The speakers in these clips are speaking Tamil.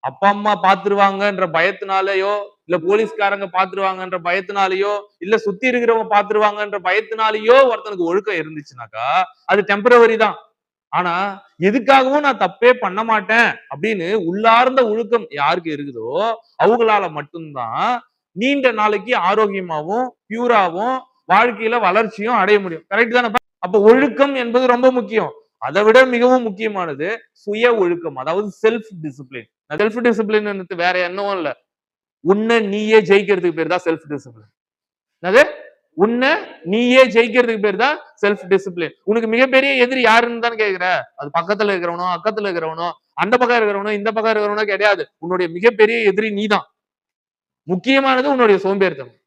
அப்பா அம்மா பாத்துருவாங்கன்ற பயத்தினாலயோ, இல்ல போலீஸ்காரங்க பாத்துருவாங்கன்ற பயத்தினாலயோ, இல்ல சுத்தி இருக்கிறவங்க பாத்துருவாங்கன்ற பயத்தினாலயோ ஒருத்தனுக்கு ஒழுக்கம் இருந்துச்சுனாக்கா அது டெம்பரவரி தான். ஆனா எதுக்காகவும் நான் தப்பே பண்ண மாட்டேன் அப்படின்னு உள்ளார்ந்த ஒழுக்கம் யாருக்கு இருக்குதோ அவங்களால மட்டும்தான் நீண்ட நாளைக்கு ஆரோக்கியமாவும் பியூராவும் வாழ்க்கையில வளர்ச்சியும் அடைய முடியும். கரெக்ட் தானே? அப்ப ஒழுக்கம் என்பது ரொம்ப முக்கியம். அதை விட மிகவும் முக்கியமானது சுய ஒழுக்கம், அதாவது செல்ஃப் டிசிப்ளின். செல்ஃப் டிசிப்ளின் வேற என்னவும் இல்ல, உன்னை நீயே ஜெயிக்கிறதுக்கு பேர் தான் செல்ஃப் டிசிப்ளின். அது உன்னை நீயே ஜெயிக்கிறதுக்கு பேர் தான் செல்ஃப் டிசிப்ளின். உனக்கு மிகப்பெரிய எதிரி யாருன்னு தான் கேக்குற? அது பக்கத்துல இருக்கிறவனோ அக்கத்துல இருக்கிறவனோ அந்த பக்கம் இருக்கிறவனோ இந்த பக்கம் இருக்கிறவனோ கிடையாது. உன்னுடைய மிகப்பெரிய எதிரி நீதான். முக்கியமானது உன்னுடைய சோம்பேறித்தனம்,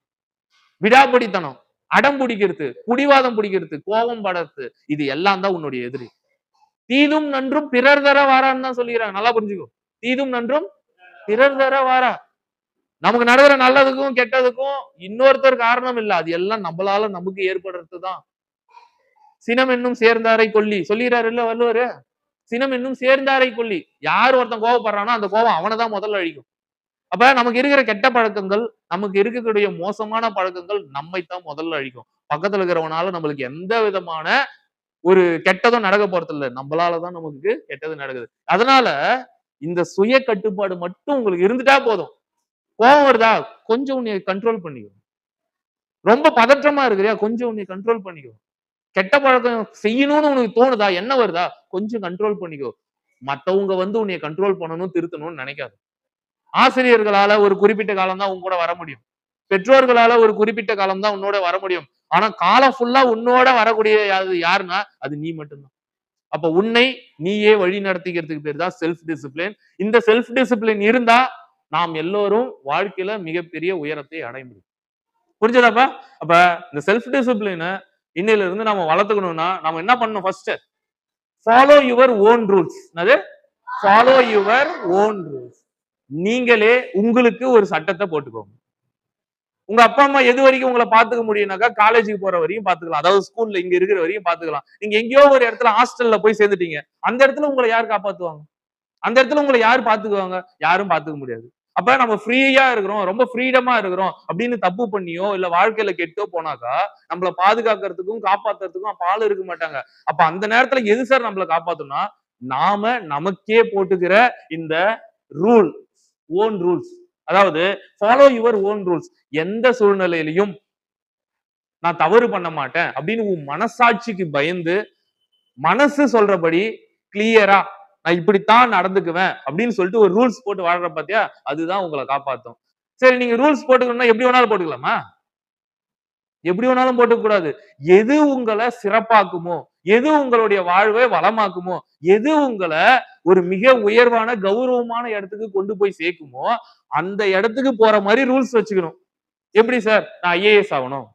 விடாப்பிடித்தனம், அடம் பிடிக்கிறது, புடிவாதம் பிடிக்கிறது, கோபம் படுறது, இது எல்லாம் தான் உன்னுடைய எதிரி. தீதும் நன்றும் பிறர் தர வாரான்னு தான் சொல்லிக்கிறாங்க. நல்லா புரிஞ்சுக்கோ. தீதும் நன்றும் பிறர் தர வாரா. நமக்கு நடக்கிற நல்லதுக்கும் கெட்டதுக்கும் இன்னொருத்தர் காரணம் இல்ல. அது எல்லாம் நம்மளால நமக்கு ஏற்படுறதுதான். சினம் என்னும் சேர்ந்தாரை கொல்லி சொல்லிடுறாரு இல்ல வள்ளுவரு. சினம் என்னும் சேர்ந்தாரை கொல்லி. யார் ஒருத்தன் கோவப்படுறானோ அந்த கோபம் அவனைதான் முதல்ல அழிக்கும். அப்ப நமக்கு இருக்கிற கெட்ட பழக்கங்கள், நமக்கு இருக்கக்கூடிய மோசமான பழக்கங்கள் நம்மைத்தான் முதல்ல அழிக்கும். பக்கத்துல இருக்கிறவனால நம்மளுக்கு எந்த விதமான ஒரு கெட்டதும் நடக்க போறது இல்ல. நம்மளாலதான் நமக்கு கெட்டது நடக்குது. அதனால இந்த சுய கட்டுப்பாடு மட்டும் உங்களுக்கு இருந்துட்டா போதும். கோவம் வருதா கொஞ்சம் உன்னை கண்ட்ரோல் பண்ணிக்கோ. ரொம்ப பதற்றமா இருக்கிறியா கொஞ்சம் உன்னை கண்ட்ரோல் பண்ணிக்கோ. கெட்ட பழக்கம் செய்யணும்னு உனக்கு தோணுதா என்ன வருதா கொஞ்சம் கண்ட்ரோல் பண்ணிக்கோ. மத்தவங்க உன்னை கண்ட்ரோல் பண்ணணும் திருத்தணும்னு நினைக்காது. ஆசிரியர்களால ஒரு குறிப்பிட்ட காலம் தான் உன் கூட வர முடியும். பெற்றோர்களால ஒரு குறிப்பிட்ட காலம் தான் உன்னோட வர முடியும். ஆனா காலம் ஃபுல்லா உன்னோட வரக்கூடிய யாருன்னா அது நீ மட்டும்தான். அப்ப உன்னை நீயே வழி நடத்திக்கிறதுக்கு பேர் தான் செல்ஃப் டிசிப்ளின். இந்த செல்ஃப் டிசிப்ளின் இருந்தா நாம் எல்லோரும் வாழ்க்கையில மிகப்பெரிய உயரத்தை அடைய முடியும். புரிஞ்சதாப்பா? அப்ப இந்த செல்ஃப் டிசிப்ளினை இன்னையில இருந்து நம்ம வளர்த்துக்கணும்னா நம்ம என்ன பண்ணணும்? First follow your own rules. அது ஃபாலோ யுவர் ஓன் ரூல்ஸ். நீங்களே உங்களுக்கு ஒரு சட்டத்தை போட்டுக்கோங்க. உங்க அப்பா அம்மா எது வரைக்கும் உங்களை பாத்துக்க முடியும்னாக்கா காலேஜுக்கு போற வரையும் பாத்துக்கலாம். அதாவது ஸ்கூல்ல இங்க இருக்கிற வரையும் பாத்துக்கலாம். நீங்க எங்கேயோ ஒரு இடத்துல ஹாஸ்டல்ல போய் சேர்ந்துட்டீங்க. அந்த இடத்துல உங்களை யார் காப்பாத்துவாங்க? அந்த இடத்துல உங்களை யார் பாத்துக்குவாங்க? யாரும் பாத்துக்க முடியாது. அப்ப நம்ம ஃப்ரீயா இருக்கிறோம், ரொம்ப ஃப்ரீடமா இருக்கிறோம் அப்படின்னு தப்பு பண்ணியோ இல்ல வாழ்க்கையில கெட்டோ போனாக்கா நம்மள பாதுகாக்கிறதுக்கும் காப்பாத்துறதுக்கும் அப்ப ஆள் இருக்க மாட்டாங்க. அப்ப அந்த நேரத்துல எது சார் நம்மளை காப்பாத்தணும்னா நாம நமக்கே போட்டுக்கிற இந்த ரூல், ஓன் ரூல்ஸ். அதாவது ஃபாலோ யுவர் ஓன் ரூல்ஸ். எந்த சூழ்நிலையிலையும் நான் தவறு பண்ண மாட்டேன் அப்படின்னு உன் மனசாட்சிக்கு பயந்து மனசு சொல்றபடி கிளியரா நான் இப்படித்தான் நடந்துக்குவேன் அப்படின்னு சொல்லிட்டு ஒரு ரூல்ஸ் போட்டு வாழ்ற பாத்தியா அதுதான் உங்களை காப்பாத்தும். சரி நீங்க ரூல்ஸ் போட்டுக்கணும்னா எப்படி வேணாலும் போட்டுக்கலாமா? எப்படி வேணாலும் போட்டுக்க கூடாது. எது உங்களை சிறப்பாக்குமோ, எது உங்களுடைய வாழ்வை வளமாக்குமோ, எது உங்களை ஒரு மிக உயர்வான கௌரவமான இடத்துக்கு கொண்டு போய் சேர்க்குமோ அந்த இடத்துக்கு போற மாதிரி ரூல்ஸ் வச்சுக்கணும். எப்படி சார்? நான் ஐஏஎஸ் ஆகணும்,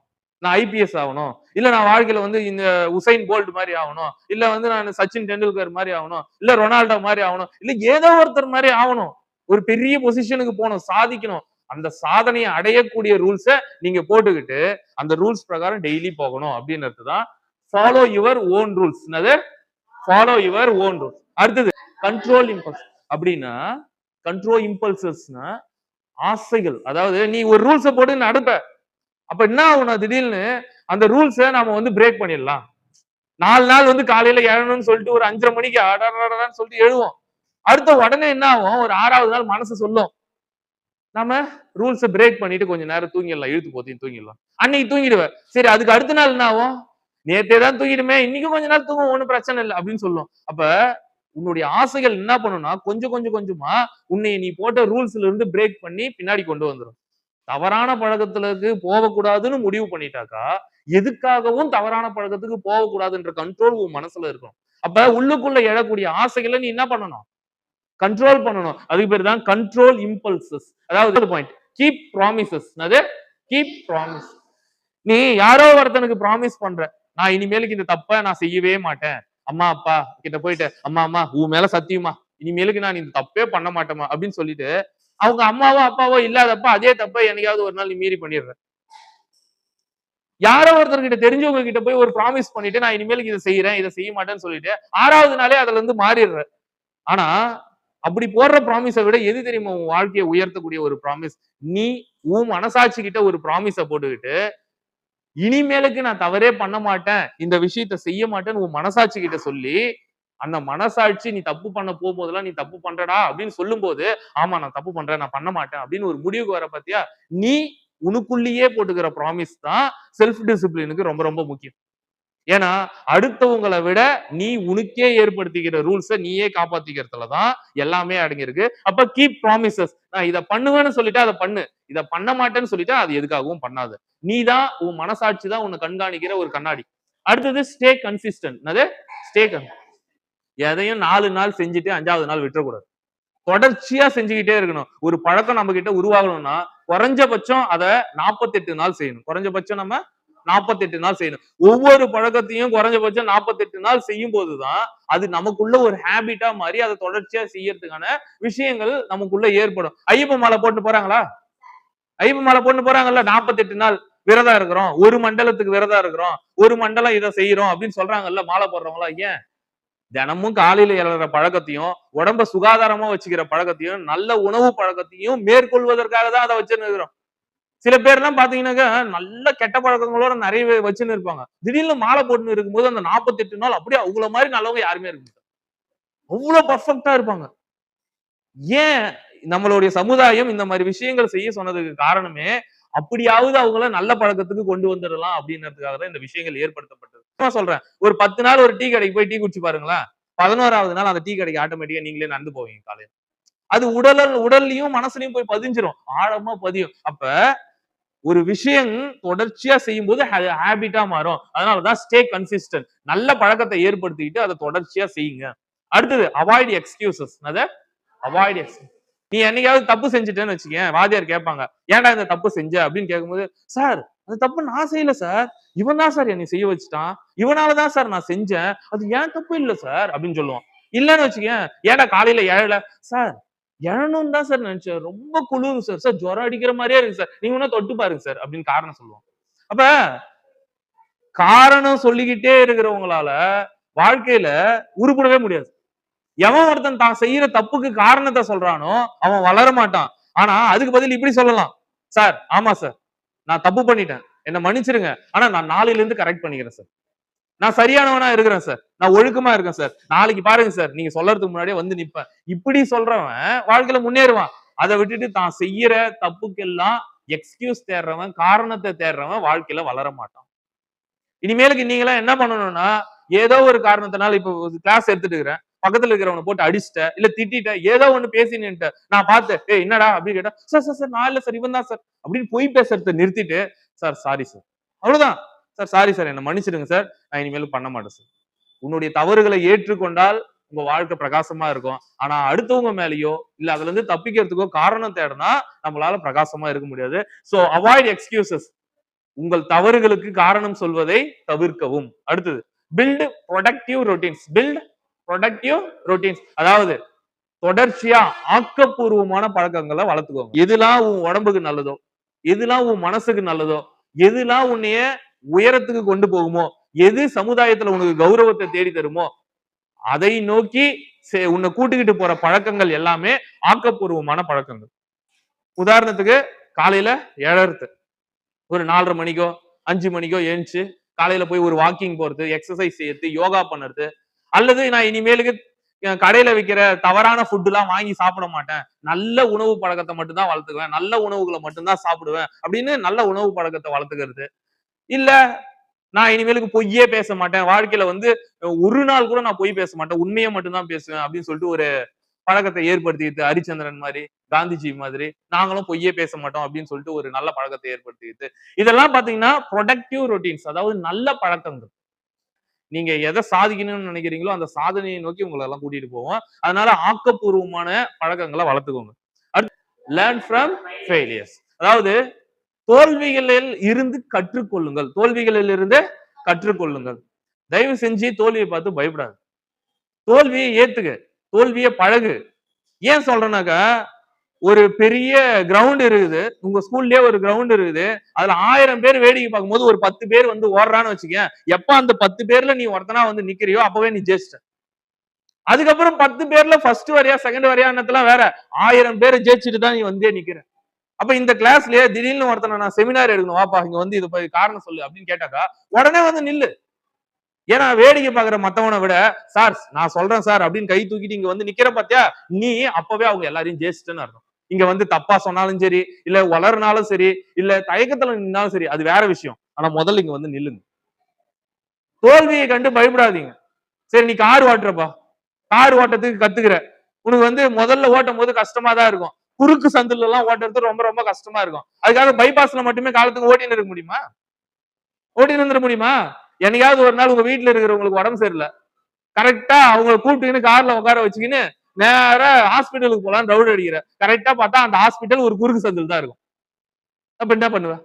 நான் ஐபிஎஸ் ஆகணும், இல்ல நான் வாழ்க்கையில இந்த உசைன் போல்ட் மாதிரி ஆகணும், இல்ல நான் சச்சின் டெண்டுல்கர் மாதிரி ஆகணும், இல்ல ரொனால்டோ மாதிரி ஆகணும், இல்ல ஏதோ ஒருத்தர் மாதிரி ஆகணும். ஒரு பெரிய பொசிஷனுக்கு போகணும், சாதிக்கணும். அந்த சாதனையை அடையக்கூடிய ரூல்ஸை நீங்க போட்டுக்கிட்டு அந்த ரூல்ஸ் பிரகாரம் டெய்லி போகணும் அப்படின்றது தான் follow your own rules. Follow your own rules. அடுத்தது கண்ட்ரோல் இம்பல்ஸ். அப்படின்னா கண்ட்ரோல் இம்பல்சஸ்னா ஆசைகள். அதாவது நீ ஒரு ரூல்ஸை போட்டு நடப்ப, அப்ப என்ன ஆகும்? திடீர்னு அந்த ரூல்ஸை நாம பிரேக் பண்ணிடலாம். 4 நாள் காலையில எழணும்னு சொல்லிட்டு ஒரு 5:30 மணிக்கு அடன்னு சொல்லிட்டு எழுவோம். அடுத்த உடனே என்ன ஆகும்? ஒரு 6வது நாள் மனசு சொல்லும் நம்ம ரூல்ஸை பிரேக் பண்ணிட்டு கொஞ்ச நேரம் தூங்கிடலாம், இழுத்து போத்தின்னு தூங்கிடலாம். அன்னைக்கு தூங்கிடுவேன். சரி அதுக்கு அடுத்த நாள் என்ன ஆகும்? நேத்தே தான் தூங்கிடுமே, இன்னைக்கு கொஞ்ச நேரம் தூங்கும், ஒண்ணும் பிரச்சனை இல்லை அப்படின்னு சொல்லும். அப்ப உன்னுடைய ஆசைகள் என்ன பண்ணும்னா கொஞ்சம் கொஞ்சமா உன்னை நீ போட்ட ரூல்ஸ்ல இருந்து பிரேக் பண்ணி பின்னாடி கொண்டு வந்துடும். தவறான பழக்கத்துக்கு போகக்கூடாதுன்னு முடிவு பண்ணிட்டாக்கா எதுக்காகவும் தவறான பழக்கத்துக்கு போகக்கூடாதுன்ற கண்ட்ரோல் உன் மனசுல இருக்கும். அப்ப உள்ளுக்குள்ள எழக்கூடிய ஆசைகளை நீ என்ன பண்ணணும்? கண்ட்ரோல் பண்ணணும். அதுக்கு பேர் தான் கண்ட்ரோல் இம்பல்சஸ். அதாவது பாயிண்ட் கீப் ப்ராமிசஸ். அது கீப் ப்ராமிஸ். நீ யாரோ ஒருத்தனுக்கு ப்ராமிஸ் பண்ற, நான் இனிமேலுக்கு இந்த தப்ப நான் செய்யவே மாட்டேன், அம்மா அப்பா கிட்ட போயிட்டு அம்மா உன் மேல சத்தியமா இனிமேலுக்கு நான் இந்த தப்பே பண்ண மாட்டேமா அப்படின்னு சொல்லிட்டு அவங்க அம்மாவோ அப்பாவோ இல்லாதப்ப அதே தப்ப என்னைக்காவது ஒரு நாள் நீ மீறி பண்ணிடுற. யாரோ ஒருத்தர்கிட்ட தெரிஞ்சவங்க கிட்ட போய் ஒரு ப்ராமிஸ் பண்ணிட்டு நான் இனிமேலுக்கு இதை செய்யறேன் இதை செய்ய மாட்டேன்னு சொல்லிட்டு 6வது நாளே அதுல இருந்து மாறிடுற. ஆனா அப்படி போடுற ப்ராமிஸை விட எது தெரியுமா உன் வாழ்க்கையை உயர்த்தக்கூடிய ஒரு ப்ராமிஸ்? நீ உன் மனசாட்சி கிட்ட ஒரு ப்ராமிஸை போட்டுக்கிட்டு இனிமேலுக்கு நான் தவறே பண்ண மாட்டேன், இந்த விஷயத்த செய்ய மாட்டேன்னு உன் மனசாட்சி கிட்ட சொல்லி, அந்த மனசாட்சி நீ தப்பு பண்ண போகும்போதெல்லாம் நீ தப்பு பண்றடா அப்படின்னு சொல்லும் போது, ஆமா நான் தப்பு பண்றேன், நான் பண்ண மாட்டேன் அப்படின்னு ஒரு முடிவுக்கு வர பாத்தியா? நீ உனக்குள்ளேயே போட்டுக்கிற ப்ராமிஸ் தான் செல்ஃப் டிசிப்ளினுக்கு ரொம்ப ரொம்ப முக்கியம். ஏன்னா அடுத்தவங்களை விட நீ உனக்கே ஏற்படுத்திக்கிற ரூல்ஸை நீயே காப்பாத்திக்கிறதுலதான் எல்லாமே அடங்கியிருக்கு. அப்ப கீப் ப்ராமிசஸ். நான் இதை பண்ணுவேன்னு சொல்லிட்டா அதை பண்ணு, இதை பண்ண மாட்டேன்னு சொல்லிட்டா அது எதுக்காகவும் பண்ணாது. நீ தான் உன் மனசாட்சி தான் உன்னை கண்காணிக்கிற ஒரு கண்ணாடி. அடுத்தது ஸ்டே கன்சிஸ்டன்ட். அது ஸ்டே எதையும் 4 நாள் செஞ்சுட்டு 5வது நாள் விட்டுறக்கூடாது. தொடர்ச்சியா செஞ்சுக்கிட்டே இருக்கணும். ஒரு பழக்கம் நம்ம கிட்ட உருவாகணும்னா குறைஞ்சபட்சம் அதை 48 நாள் செய்யணும். குறைஞ்சபட்சம் நம்ம 48 நாள் செய்யணும். ஒவ்வொரு பழக்கத்தையும் குறைஞ்சபட்சம் 48 நாள் செய்யும் போதுதான் அது நமக்குள்ள ஒரு ஹேபிட்டா மாறி அதை தொடர்ச்சியா செய்யறதுக்கான விஷயங்கள் நமக்குள்ள ஏற்படும். ஐயப்ப மாலை போட்டு போறாங்களா? ஐயப்ப மாலை போட்டு போறாங்கல்ல, 48 நாள் விரதம் இருக்கிறோம், ஒரு மண்டலத்துக்கு விரதம் இருக்கிறோம், ஒரு மண்டலம் இதை செய்யறோம் அப்படின்னு சொல்றாங்கல்ல மாலை போடுறவங்களா? ஏன்? தினமும் காலையில எழற பழக்கத்தையும் உடம்ப சுகாதாரமா வச்சுக்கிற பழக்கத்தையும் நல்ல உணவு பழக்கத்தையும் மேற்கொள்வதற்காக தான் அதை வச்சுன்னு இருக்கிறோம். சில பேர் எல்லாம் பாத்தீங்கன்னாக்கா நல்ல கெட்ட பழக்கங்களோட நிறைய வச்சுன்னு இருப்பாங்க. திடீர்னு மாலை போட்டுன்னு இருக்கும்போது அந்த 48 நாள் அப்படியே அவங்கள மாதிரி நல்லவங்க யாருமே இருக்க மாட்டாங்க. அவ்வளவு பர்ஃபெக்டா இருப்பாங்க. ஏன் நம்மளுடைய சமுதாயம் இந்த மாதிரி விஷயங்கள் செய்ய சொன்னதுக்கு காரணமே அப்படியாவது அவங்கள நல்ல பழக்கத்துக்கு கொண்டு வந்துடலாம் அப்படின்றதுக்காக தான் இந்த விஷயங்கள் ஏற்படுத்தப்பட்டது. சொல்றேன், ஒரு 10 நாள் ஒரு டீ கடைக்கு போய் டீ குடிச்சு பாருங்களேன், 11வது நாள் அந்த டீ கடைக்கு ஆட்டோமேட்டிக்கா நீங்களே நடந்து போவீங்க காலையில. அது உடல்லயும் மனசுலயும் போய் பதிஞ்சிரும், ஆழமா பதியும். அப்ப ஒரு விஷயம் தொடர்ச்சியா செய்யும் போது ஹேபிட்டா மாறும். அதனாலதான் ஸ்டே கன்சிஸ்டன்ட். நல்ல பழக்கத்தை ஏற்படுத்திக்கிட்டு அதை தொடர்ச்சியா செய்யுங்க. அடுத்தது அவாய்ட் எக்ஸ்கியூசஸ். அத அவாய்ட் எக்ஸ்கியூஸ். நீ என்னைக்காவது தப்பு செஞ்சுட்டேன்னு வச்சுக்கேன், வாத்தியார் கேட்பாங்க, ஏன்டா இந்த தப்பு செஞ்ச அப்படின்னு கேட்கும்போது, சார் அந்த தப்பு நான் செய்யல சார், இவன் தான் சார் என்னை செய்ய வச்சுட்டான், இவனாலதான் சார் நான் செஞ்சேன், அது ஏன் தப்பு இல்ல சார் அப்படின்னு சொல்லுவான். இல்லன்னு வச்சுக்கேன், ஏன்டா காலையில எழல, சார் எழணும் தான் சார் நினைச்சேன், ரொம்ப குளிர் சார், சார் ஜுரம் அடிக்கிற மாதிரியே இருக்கு சார், நீங்க வேணா தொட்டு பாருங்க சார் அப்படின்னு காரணம் சொல்லுவான். அப்ப காரணம் சொல்லிக்கிட்டே இருக்கிறவங்களால வாழ்க்கையில உருப்படவே முடியாது. எவன் ஒருத்தன் தான் செய்யற தப்புக்கு காரணத்தை சொல்றானோ அவன் வளர மாட்டான். ஆனா அதுக்கு பதில் இப்படி சொல்லலாம், சார் ஆமா சார் நான் தப்பு பண்ணிட்டேன், என்ன மன்னிச்சிருங்க, ஆனா நான் நாளையில இருந்து கரெக்ட் பண்ணிக்கிறேன் சார், நான் சரியானவனா இருக்கிறேன் சார், நான் ஒழுக்கமா இருக்கேன் சார், நாளைக்கு பாருங்க சார் நீங்க சொல்றதுக்கு முன்னாடியே வந்து நிப்பேன். இப்படி சொல்றவன் வாழ்க்கையில முன்னேறுவான். அதை விட்டுட்டு தான் செய்யற தப்புக்கெல்லாம் எக்ஸ்கியூஸ் தேடுறவன், காரணத்தை தேடுறவன் வாழ்க்கையில வளர மாட்டான். இனிமேலுக்கு நீங்க என்ன பண்ணணும்னா, ஏதோ ஒரு காரணத்தினால இப்ப கிளாஸ் எடுத்துட்டு இருக்கிறேன், பக்கத்துல இருக்கிறவனை போட்டு அடிச்சுட்ட இல்ல திட்டிட்ட, ஏதோ ஒண்ணு பேசினேன்ட்ட, நான் பார்த்தேன், ஏய் என்னடா அப்படின்னு கேட்டா, சார் சார் சார் நான் இல்ல சார் இவன் தான் சார் அப்படின்னு பொய் பேசுறத நிறுத்திட்டு, சார் சாரி சார், அவ்வளவுதான் சார், சாரி சார் என்ன மன்னிச்சிடுங்க சார், நான் இனிமேலும் பண்ண மாட்டேன் சார். உன்னுடைய தவறுகளை ஏற்றுக்கொண்டால் உங்க வாழ்க்கை பிரகாசமா இருக்கும். ஆனா அடுத்தவங்க மேலேயோ இல்ல அதுல இருந்து தப்பிக்கிறதுக்கோ காரணம் தேடினா நம்மளால பிரகாசமா இருக்க முடியாது. So avoid excuses. உங்கள் தவறுகளுக்கு காரணம் சொல்வதை தவிர்க்கவும். அடுத்தது build productive routines. Build productive routines, அதாவது தொடர்ச்சியா ஆக்கப்பூர்வமான பழக்கங்களை வளர்த்துக்கோங்க. எதுலாம் உன் உடம்புக்கு நல்லதோ, எதுலாம் உன் மனசுக்கு நல்லதோ, எதுலாம் உன்னைய உயரத்துக்கு கொண்டு போகுமோ, எது சமுதாயத்துல உனக்கு கௌரவத்தை தேடி தருமோ அதை நோக்கி உன்னை கூட்டிக்கிட்டு போற பழக்கங்கள் எல்லாமே ஆக்கப்பூர்வமான பழக்கங்கள். உதாரணத்துக்கு காலையில எழறது, ஒரு 4:30 மணிக்கோ 5 மணிக்கோ எழுந்துச்சு காலையில போய் ஒரு வாக்கிங் போறது, எக்ஸசைஸ் செய்யறது, யோகா பண்றது, அல்லது நான் இனிமேலுக்கு கடையில விற்கிற தவறான ஃபுட் எல்லாம் வாங்கி சாப்பிட மாட்டேன், நல்ல உணவு பழக்கத்தை மட்டும் தான் வளர்த்துக்குவேன், நல்ல உணவுகளை மட்டும்தான் சாப்பிடுவேன் அப்படின்னு நல்ல உணவு பழக்கத்தை வளர்த்துக்கிறது. இல்ல நான் இனிமேலுக்கு பொய்யே பேச மாட்டேன், வாழ்க்கையில ஒரு நாள் கூட நான் பொய் பேச மாட்டேன், உண்மையை மட்டும்தான் பேசுவேன் அப்படின்னு சொல்லிட்டு ஒரு பழக்கத்தை ஏற்படுத்திட்டு, ஹரிச்சந்திரன் மாதிரி, காந்திஜி மாதிரி நாங்களும் பொய்யே பேச மாட்டோம் அப்படின்னு சொல்லிட்டு ஒரு நல்ல பழக்கத்தை ஏற்படுத்திட்டு, இதெல்லாம் பாத்தீங்கன்னா ப்ரொடக்டிவ் ரொட்டீன்ஸ், அதாவது நல்ல பழக்கங்கள். நீங்க எதை சாதிக்கணும்னு நினைக்கிறீங்களோ அந்த சாதனையை நோக்கி உங்களை எல்லாம் கூட்டிட்டு போவோம். அதனால ஆக்கப்பூர்வமான பழக்கங்களை வளர்த்துக்கோங்க. அடுத்து லேர்ன் ஃப்ரம் ஃபெயிலியர்ஸ், அதாவது தோல்விகளில் இருந்து கற்றுக்கொள்ளுங்கள். தோல்விகளில் இருந்து கற்றுக்கொள்ளுங்கள். தயவு செஞ்சு தோல்வியை பார்த்து பயப்படாது, தோல்வியை ஏத்துக்க, தோல்வியை பழகு. ஏன் சொல்றேன்னாக்கா, ஒரு பெரிய கிரவுண்ட் இருக்குது, உங்க ஸ்கூல்லயே ஒரு கிரவுண்ட் இருக்குது, அதுல 1000 பேர் வேடிக்கை பார்க்கும்போது ஒரு 10 பேர் ஓடுறான்னு வச்சுக்க, எப்ப அந்த 10 பேர்ல நீ ஒருத்தனா நிக்கிறியோ அப்பவே நீ ஜெயிச்சிட்ட. அதுக்கப்புறம் 10 பேர்ல ஃபர்ஸ்ட் வரையா செகண்ட் வரையானதெல்லாம் வேற. 1000 பேரை ஜெயிச்சுட்டு தான் நீ வந்தே நிக்கிற. அப்ப இந்த கிளாஸ்லயே திடீர்னு ஒருத்தனை நான் செமினார் எடுக்கணும், வாப்பா இங்க வந்து இது காரணம் சொல்லு அப்படின்னு கேட்டாக்கா உடனே வந்து நில்லு. ஏன்னா வேடிக்கை பாக்குற மத்தவனை விட சார் நான் சொல்றேன் சார் அப்படின்னு கை தூக்கிட்டு இங்க வந்து நிக்கிற பாத்தியா, நீ அப்பவே அவங்க எல்லாரையும் ஜெயிச்சிட்டேன்னு அர்த்தம். இங்க வந்து தப்பா சொன்னாலும் சரி, இல்ல வளர்னாலும் சரி, இல்ல தயக்கத்துல நின்னாலும் சரி, அது வேற விஷயம். ஆனா முதல்ல இங்க வந்து நில்லுங்க. தோல்வியை கண்டு பயப்படாதீங்க. சரி நீ கார் ஓட்டுறப்பா, கார் ஓட்டத்துக்கு கத்துக்கிற, உனக்கு வந்து முதல்ல ஓட்டும் போது கஷ்டமா தான் இருக்கும். குறுக்கு சந்துல எல்லாம் ஓட்டுறது ரொம்ப ரொம்ப கஷ்டமா இருக்கும். அதுக்காக பைபாஸ்ல மட்டுமே காலத்துக்கு ஓட்டின்னு இருக்க முடியுமா? ஓட்டின்னு இருந்துட முடியுமா? என்னைக்காவது ஒரு நாள் உங்க வீட்டுல இருக்கிறவங்களுக்கு உடம்பு சரியில்லை, கரெக்டா அவங்க கூப்பிட்டுக்கின்னு கார்ல உட்கார வச்சுக்கின்னு நேரா ஹாஸ்பிட்டலுக்கு போலாம் ரவுட் அடிக்கிற, கரெக்டா பார்த்தா அந்த ஹாஸ்பிட்டல் ஒரு குறுக்கு சந்தில் தான் இருக்கும். அப்ப என்ன பண்ணுவ?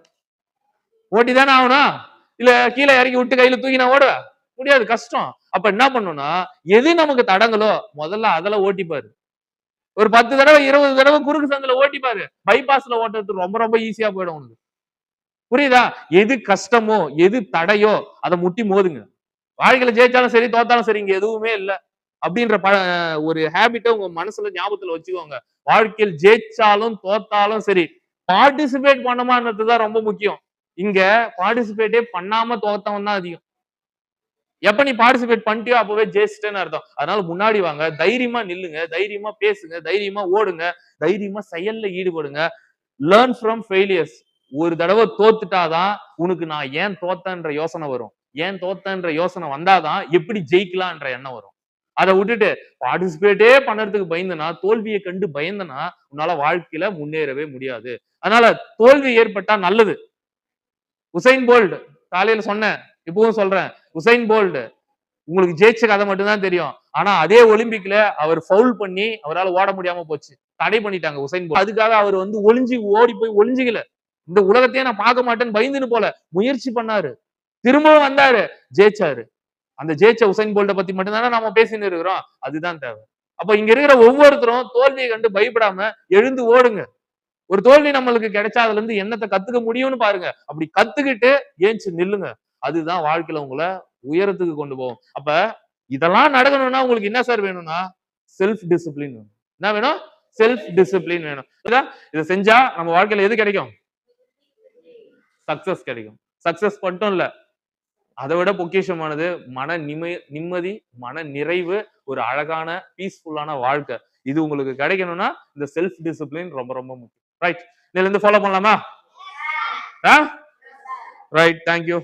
ஓட்டிதானே ஆகணும். இல்ல கீழே இறக்கி விட்டு கையில தூக்கி நான் ஓடுவேன் முடியாது, கஷ்டம். அப்ப என்ன பண்ணணும்னா எது நமக்கு தடங்களோ முதல்ல அதெல்லாம் ஓட்டிப்பாரு. ஒரு 10 தடவை 20 தடவை குறுக்கு சந்தில ஓட்டிப்பாரு. பைபாஸ்ல ஓட்டுறது ரொம்ப ரொம்ப ஈஸியா போயிடும் உனக்கு. புரியுதா? எது கஷ்டமோ எது தடையோ அதை முட்டி மோதுங்க. வாழ்க்கையில ஜெயிச்சாலும் சரி தோத்தாலும் சரி இங்க எதுவுமே இல்ல அப்படின்ற ஒரு ஹேபிட்டை உங்க மனசுல ஞாபகத்துல வச்சுக்கோங்க. வாழ்க்கையில் ஜெயிச்சாலும் தோத்தாலும் சரி பார்ட்டிசிபேட் பண்ணமான்றதுதான் ரொம்ப முக்கியம். இங்க பார்ட்டிசிபேட்டே பண்ணாம தோத்தவன் தான் அதிகம். எப்ப நீ பார்ட்டிசிபேட் பண்ணிட்டியோ அப்பவே ஜெயிச்சிட்டேன்னு அர்த்தம். அதனால முன்னாடி வாங்க, தைரியமா நில்லுங்க, தைரியமா பேசுங்க, தைரியமா ஓடுங்க, தைரியமா செயல்ல ஈடுபடுங்க. Learn from failures. ஒரு தடவை தோத்துட்டாதான் உனக்கு நான் ஏன் தோத்தன்ற யோசனை வரும். ஏன் தோத்தன்ற யோசனை வந்தாதான் எப்படி ஜெயிக்கலாம்ன்ற எண்ணம் வரும். அதை விட்டுட்டு பார்ட்டிசிபேட்டே பண்றதுக்கு பயந்தனா, தோல்வியை கண்டு பயந்தனா உன்னால வாழ்க்கையில முன்னேறவே முடியாது. அதனால தோல்வி ஏற்பட்டா நல்லது. உசைன் போல்ட் காலையில சொன்னேன், இப்பவும் சொல்றேன். உசைன் போல்ட் உங்களுக்கு ஜெயிச்ச கதை மட்டும்தான் தெரியும். ஆனா அதே ஒலிம்பிக்ல அவர் ஃபவுல் பண்ணி அவரால் ஓட முடியாம போச்சு. தடை பண்ணிட்டாங்க உசைன் போல்ட். அதுக்காக அவர் வந்து ஓடி போய் ஒளிஞ்சுக்கல. இந்த உலகத்தையே நான் பார்க்க மாட்டேன்னு பயந்துன்னு போல முயற்சி பண்ணாரு, திரும்பவும் வந்தாரு, ஜெயிச்சாரு. அந்த ஜெயிச்ச உசைன் போல்ட பத்தி மட்டும்தானே நாம பேசின்னு இருக்கிறோம். அதுதான் தேவை. அப்ப இங்க இருக்கிற ஒவ்வொருத்தரும் தோல்வியை கண்டு பயப்படாம எழுந்து ஓடுங்க. ஒரு தோல்வி நம்மளுக்கு கிடைச்சா அதுல இருந்து என்னத்தை கத்துக்க முடியும்னு பாருங்க. அப்படி கத்துக்கிட்டு ஏஞ்சி நில்லுங்க. அதுதான் வாழ்க்கையில உங்களை உயரத்துக்கு கொண்டு போகும். அப்ப இதெல்லாம் நடக்கணும்னா உங்களுக்கு என்ன சார் வேணும்னா செல்ஃப் டிசிப்ளின் வேணும். என்ன வேணும்? செல்ஃப் டிசிப்ளின் வேணும். இதை செஞ்சா நம்ம வாழ்க்கையில எது கிடைக்கும்? சக்சஸ் கிடைக்கும். சக்சஸ் மட்டும் இல்ல, அதை விட பொக்கிஷமானது மன நிம்மதி, மன நிறைவு, ஒரு அழகான பீஸ்ஃபுல்லான வாழ்க்கை. இது உங்களுக்கு கிடைக்கணும்னா இந்த செல்ஃப் டிசிப்ளின் ரொம்ப ரொம்ப முக்கியம். ரைட், இதுல இருந்து ஃபாலோ பண்ணலாமா? Right, thank you.